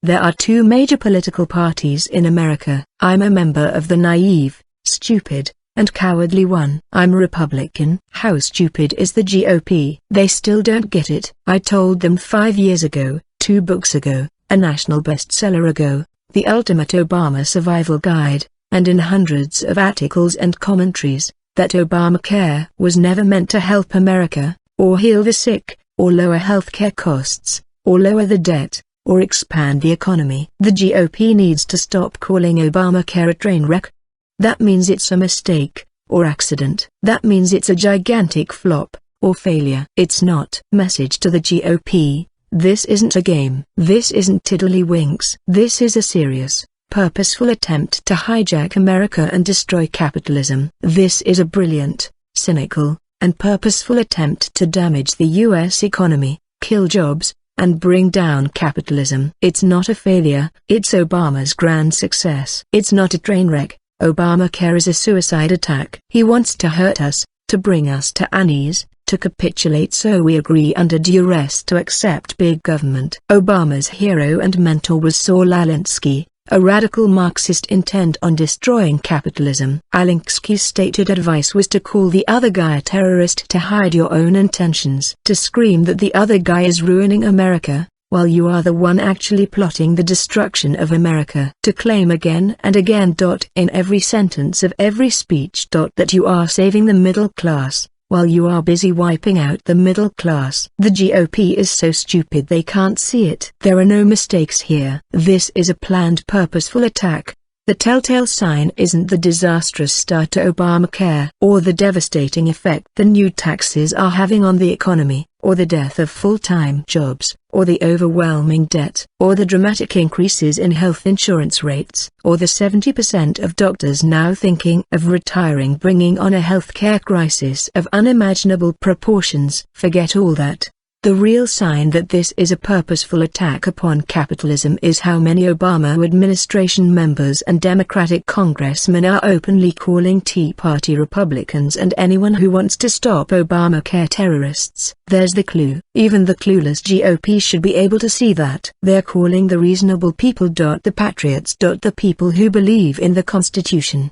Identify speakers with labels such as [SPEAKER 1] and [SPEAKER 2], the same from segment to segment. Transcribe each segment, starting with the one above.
[SPEAKER 1] There are two major political parties in America. I'm a member of the naive, stupid, and cowardly one. I'm Republican. How stupid is the GOP? They still don't get it. I told them 5 years ago, 2 books ago, a national bestseller ago, The Ultimate Obama Survival Guide, and in hundreds of articles and commentaries, that Obamacare was never meant to help America, or heal the sick, or lower healthcare costs, or lower the debt, or expand the economy. The GOP needs to stop calling Obamacare a train wreck. That means it's a mistake, or accident. That means it's a gigantic flop, or failure. It's not. Message to the GOP: this isn't a game. This isn't tiddly-winks. This is a serious, purposeful attempt to hijack America and destroy capitalism. This is a brilliant, cynical, and purposeful attempt to damage the U.S. economy, kill jobs, and bring down capitalism. It's not a failure, it's Obama's grand success. It's not a train wreck. Obamacare is a suicide attack. He wants to hurt us, to bring us to our knees, to capitulate so we agree under duress to accept big government. Obama's hero and mentor was Saul Alinsky, a radical Marxist intent on destroying capitalism. Alinsky's stated advice was to call the other guy a terrorist, to hide your own intentions, to scream that the other guy is ruining America, while you are the one actually plotting the destruction of America, to claim again and again in every sentence of every speech that you are saving the middle class, while you are busy wiping out the middle class. The GOP is so stupid they can't see it. There are no mistakes here. This is a planned, purposeful attack. The telltale sign isn't the disastrous start to Obamacare, or the devastating effect the new taxes are having on the economy, or the death of full-time jobs, or the overwhelming debt, or the dramatic increases in health insurance rates, or the 70% of doctors now thinking of retiring, bringing on a healthcare crisis of unimaginable proportions. Forget all that. The real sign that this is a purposeful attack upon capitalism is how many Obama administration members and Democratic congressmen are openly calling Tea Party Republicans and anyone who wants to stop Obamacare terrorists. There's the clue. Even the clueless GOP should be able to see that. They're calling the reasonable people the patriots, the people who believe in the Constitution.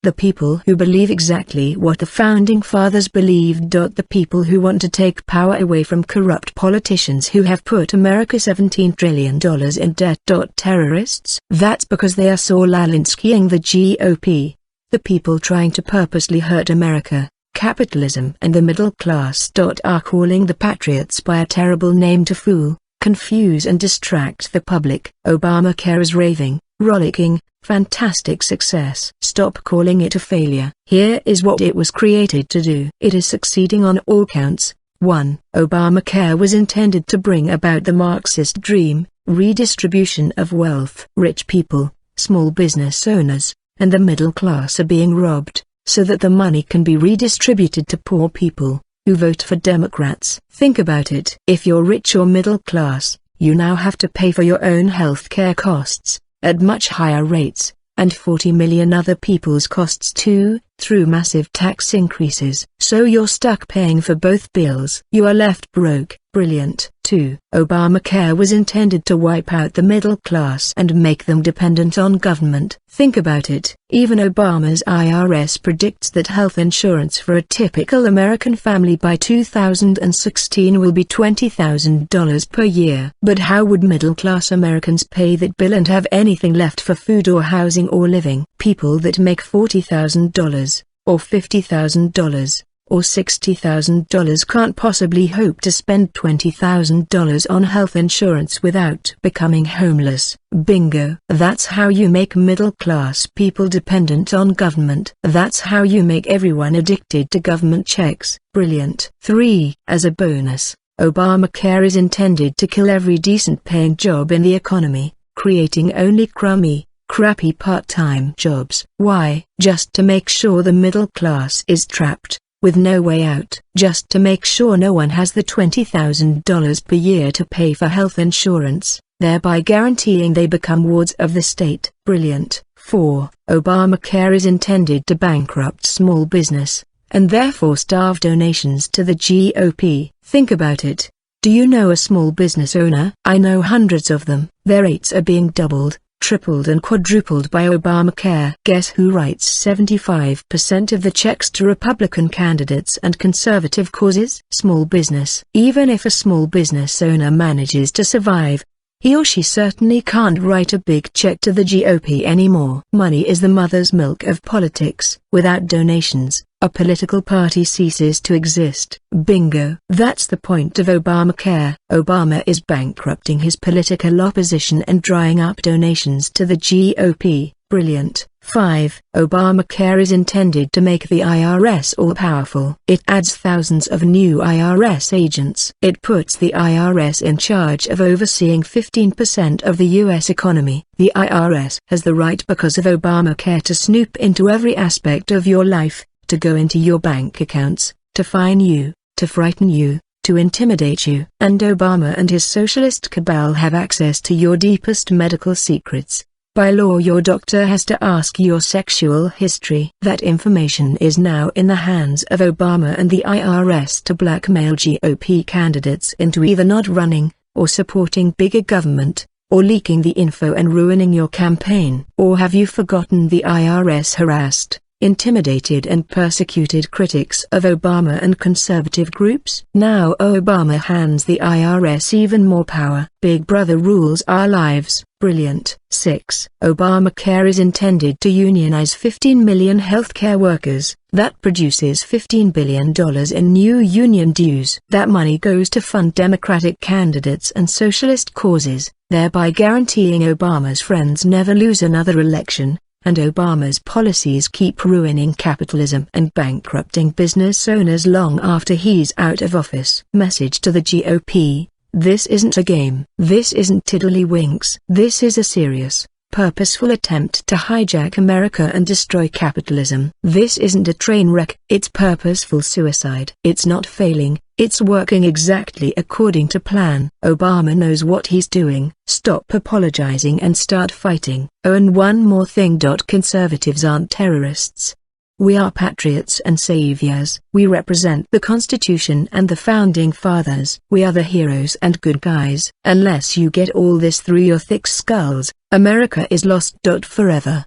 [SPEAKER 1] The people who believe exactly what the Founding Fathers believed. The people who want to take power away from corrupt politicians who have put America $17 trillion in debt. Terrorists? That's because they are Saul Alinskying the GOP. The people trying to purposely hurt America, capitalism and the middle class. Are calling the patriots by a terrible name to fool, confuse and distract the public. Obamacare is raving, rollicking, fantastic success. Stop calling it a failure. Here is what it was created to do. It is succeeding on all counts. 1. Obamacare was intended to bring about the Marxist dream, redistribution of wealth. Rich people, small business owners, and the middle class are being robbed, so that the money can be redistributed to poor people, who vote for Democrats. Think about it. If you're rich or middle class, you now have to pay for your own health care costs, at much higher rates, and 40 million other people's costs too, through massive tax increases. So you're stuck paying for both bills. You are left broke. Brilliant. 2. Obamacare was intended to wipe out the middle class and make them dependent on government. Think about it. Even Obama's IRS predicts that health insurance for a typical American family by 2016 will be $20,000 per year. But how would middle-class Americans pay that bill and have anything left for food or housing or living? People that make $40,000, or $50,000, or $60,000 can't possibly hope to spend $20,000 on health insurance without becoming homeless. Bingo. That's how you make middle-class people dependent on government. That's how you make everyone addicted to government checks. Brilliant. 3. As a bonus, Obamacare is intended to kill every decent-paying job in the economy, creating only crappy part-time jobs. Why? Just to make sure the middle class is trapped, with no way out. Just to make sure no one has the $20,000 per year to pay for health insurance, thereby guaranteeing they become wards of the state. Brilliant. 4. Obamacare is intended to bankrupt small business, and therefore starve donations to the GOP. Think about it. Do you know a small business owner? I know hundreds of them. Their rates are being doubled, tripled and quadrupled by Obamacare. Guess who writes 75% of the checks to Republican candidates and conservative causes? Small business. Even if a small business owner manages to survive, he or she certainly can't write a big check to the GOP anymore. Money is the mother's milk of politics. Without donations, a political party ceases to exist. Bingo. That's the point of Obamacare. Obama is bankrupting his political opposition and drying up donations to the GOP. Brilliant. 5. Obamacare is intended to make the IRS all-powerful. It adds thousands of new IRS agents. It puts the IRS in charge of overseeing 15% of the U.S. economy. The IRS has the right because of Obamacare to snoop into every aspect of your life, to go into your bank accounts, to fine you, to frighten you, to intimidate you. And Obama and his socialist cabal have access to your deepest medical secrets. By law, your doctor has to ask your sexual history. That information is now in the hands of Obama and the IRS to blackmail GOP candidates into either not running, or supporting bigger government, or leaking the info and ruining your campaign. Or have you forgotten the IRS harassed, intimidated and persecuted critics of Obama and conservative groups? Now Obama hands the IRS even more power. Big Brother rules our lives. Brilliant. 6. Obamacare is intended to unionize 15 million healthcare workers. That produces $15 billion in new union dues. That money goes to fund Democratic candidates and socialist causes, thereby guaranteeing Obama's friends never lose another election. And Obama's policies keep ruining capitalism and bankrupting business owners long after he's out of office. Message to the GOP: this isn't a game. This isn't tiddly-winks. This is a serious, purposeful attempt to hijack America and destroy capitalism. This isn't a train wreck. It's purposeful suicide. It's not failing. It's working exactly according to plan. Obama knows what he's doing. Stop apologizing and start fighting. Oh, and one more thing. Conservatives aren't terrorists. We are patriots and saviors. We represent the Constitution and the Founding Fathers. We are the heroes and good guys. Unless you get all this through your thick skulls, America is lost. Forever.